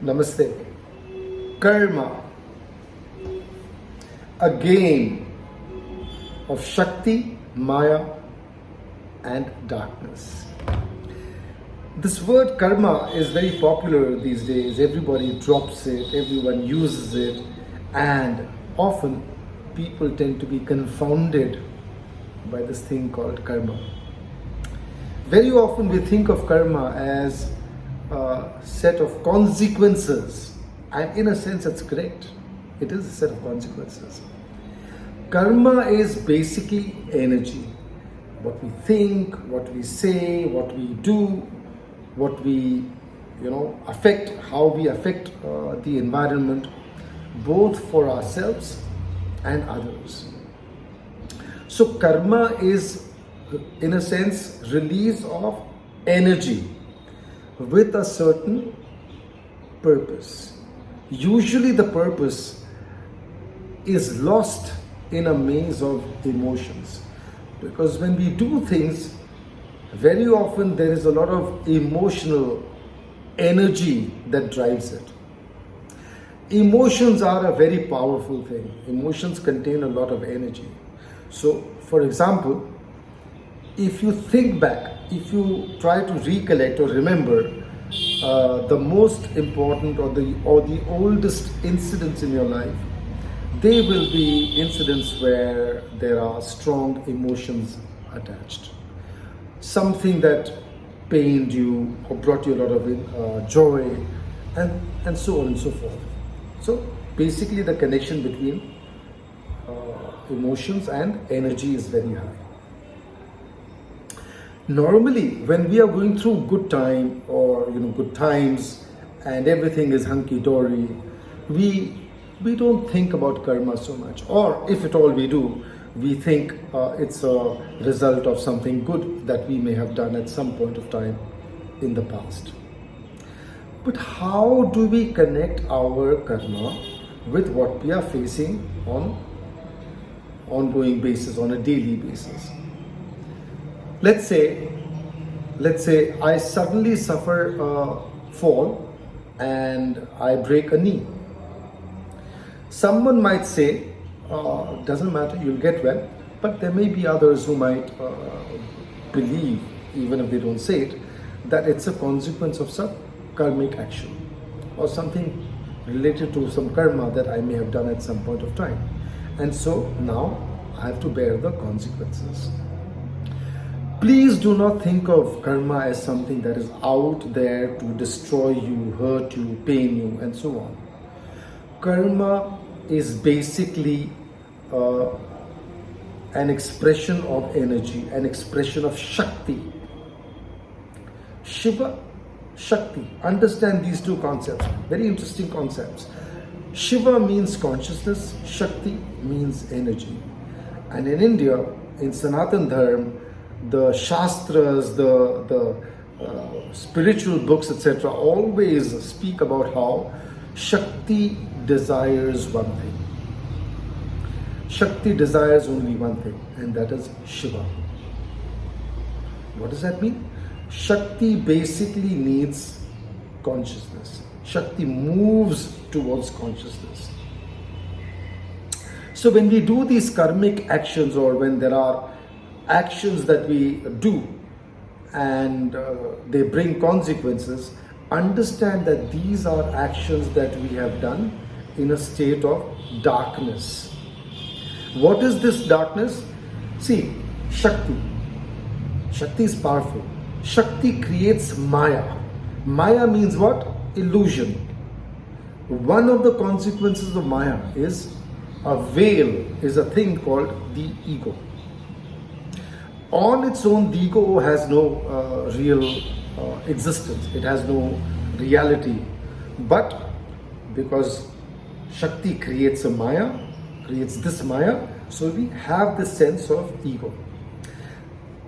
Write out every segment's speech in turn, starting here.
Namaste. Karma, a game of Shakti, Maya, and darkness. This word karma is very popular these days. Everybody drops it, everyone uses it, and often people tend to be confounded by this thing called karma. Very often we think of karma as a set of consequences, and in a sense it's correct. It is a set of consequences. Karma is basically energy. What we think, what we say, what we do, what we affect, how we affect the environment, both for ourselves and others. So karma is, in a sense, release of energy with a certain purpose. Usually the purpose is lost in a maze of emotions, because when we do things, very often there is a lot of emotional energy that drives it. Emotions are a very powerful thing. Emotions contain a lot of energy. So, for example, if you think back, if you try to recollect or remember the most important or the oldest incidents in your life, they will be incidents where there are strong emotions attached. Something that pained you or brought you a lot of joy, and so on and so forth. So basically the connection between emotions and energy is very high. Normally, when we are going through good time or good times and everything is hunky-dory, we don't think about karma so much, or if at all we do, we think it's a result of something good that we may have done at some point of time in the past. But how do we connect our karma with what we are facing on ongoing basis, on a daily basis? Let's say I suddenly suffer a fall and I break a knee. Someone might say, doesn't matter, you'll get well. But there may be others who might believe, even if they don't say it, that it's a consequence of some karmic action or something related to some karma that I may have done at some point of time. And so now I have to bear the consequences. Please do not think of karma as something that is out there to destroy you, hurt you, pain you, and so on. Karma is basically an expression of energy, an expression of Shakti. Shiva, Shakti. Understand these two concepts, very interesting concepts. Shiva means consciousness, Shakti means energy. And in India, in Sanatan Dharma, the Shastras, the spiritual books, etc., always speak about how Shakti desires one thing. Shakti desires only one thing, and that is Shiva. What does that mean? Shakti basically needs consciousness. Shakti moves towards consciousness. So when we do these karmic actions, or when there are actions that we do and they bring consequences, understand that these are actions that we have done in a state of darkness. What is this darkness? See, Shakti. Shakti is powerful. Shakti creates Maya. Maya means what? Illusion. One of the consequences of Maya is a veil, is a thing called the ego. On its own, the ego has no real existence. It has no reality. But because Shakti creates a Maya, creates this Maya, so we have the sense of ego.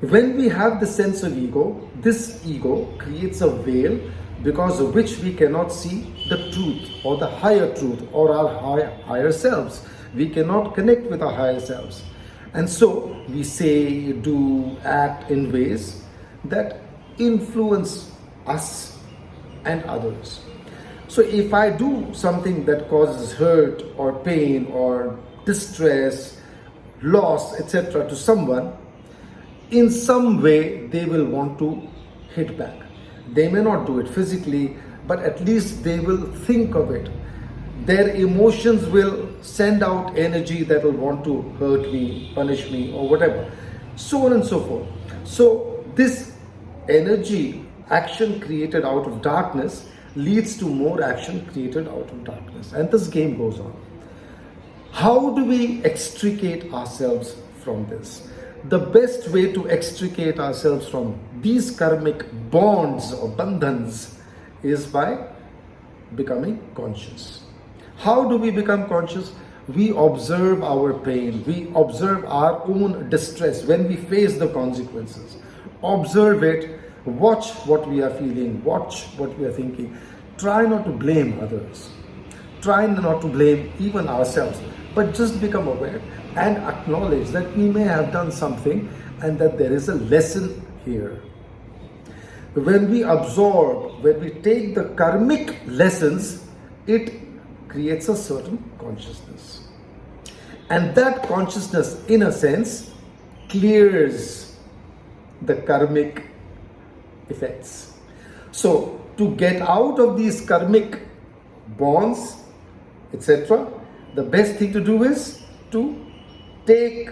When we have the sense of ego, this ego creates a veil because of which we cannot see the truth or the higher truth or our higher selves. We cannot connect with our higher selves. And so we say, do, act in ways that influence us and others. So if I do something that causes hurt or pain or distress, loss, etc. to someone, in some way they will want to hit back. They may not do it physically, but at least they will think of it. Their emotions will send out energy that will want to hurt me, punish me, or whatever, so on and so forth. So this energy, action created out of darkness, leads to more action created out of darkness, and this game goes on. How do we extricate ourselves from this? The best way to extricate ourselves from these karmic bonds or bandhans is by becoming conscious. How do we become conscious? We observe our pain, we observe our own distress when we face the consequences. Observe it, watch what we are feeling, watch what we are thinking. Try not to blame others. Try not to blame even ourselves, but just become aware and acknowledge that we may have done something and that there is a lesson here. When we absorb, when we take the karmic lessons, it creates a certain consciousness. And that consciousness, in a sense, clears the karmic effects. So, to get out of these karmic bonds, etc., the best thing to do is to take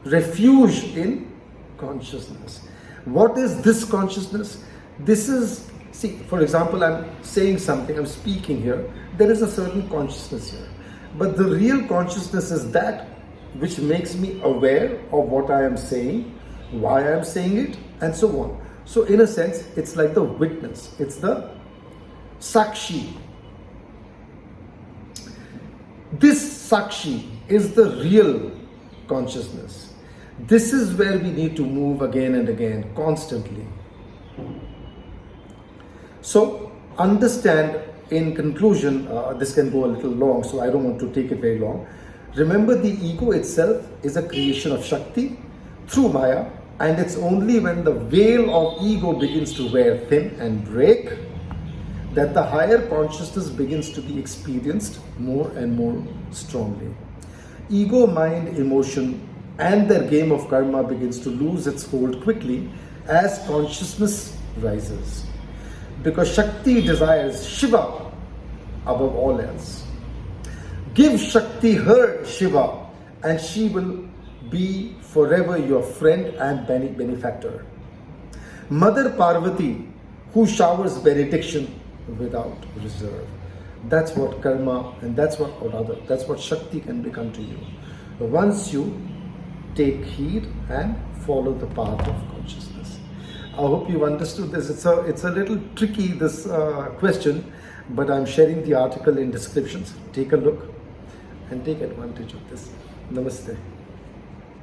refuge in consciousness. What is this consciousness? This is, see, for example, I'm saying something, I'm speaking here, there is a certain consciousness here. But the real consciousness is that which makes me aware of what I am saying, why I am saying it, and so on. So in a sense, it's like the witness, it's the Sakshi. This Sakshi is the real consciousness. This is where we need to move again and again, constantly. So understand, in conclusion, this can go a little long, so I don't want to take it very long. Remember, the ego itself is a creation of Shakti through Maya, and it's only when the veil of ego begins to wear thin and break that the higher consciousness begins to be experienced more and more strongly. Ego, mind, emotion, and their game of karma begins to lose its hold quickly as consciousness rises. Because Shakti desires Shiva above all else. Give Shakti her Shiva, and she will be forever your friend and benefactor. Mother Parvati, who showers benediction without reserve. That's what karma, and that's what Shakti can become to you. Once you take heed and follow the path of consciousness. I hope you understood this. It's a little tricky, this question, but I'm sharing the article in descriptions. Take a look and take advantage of this. Namaste.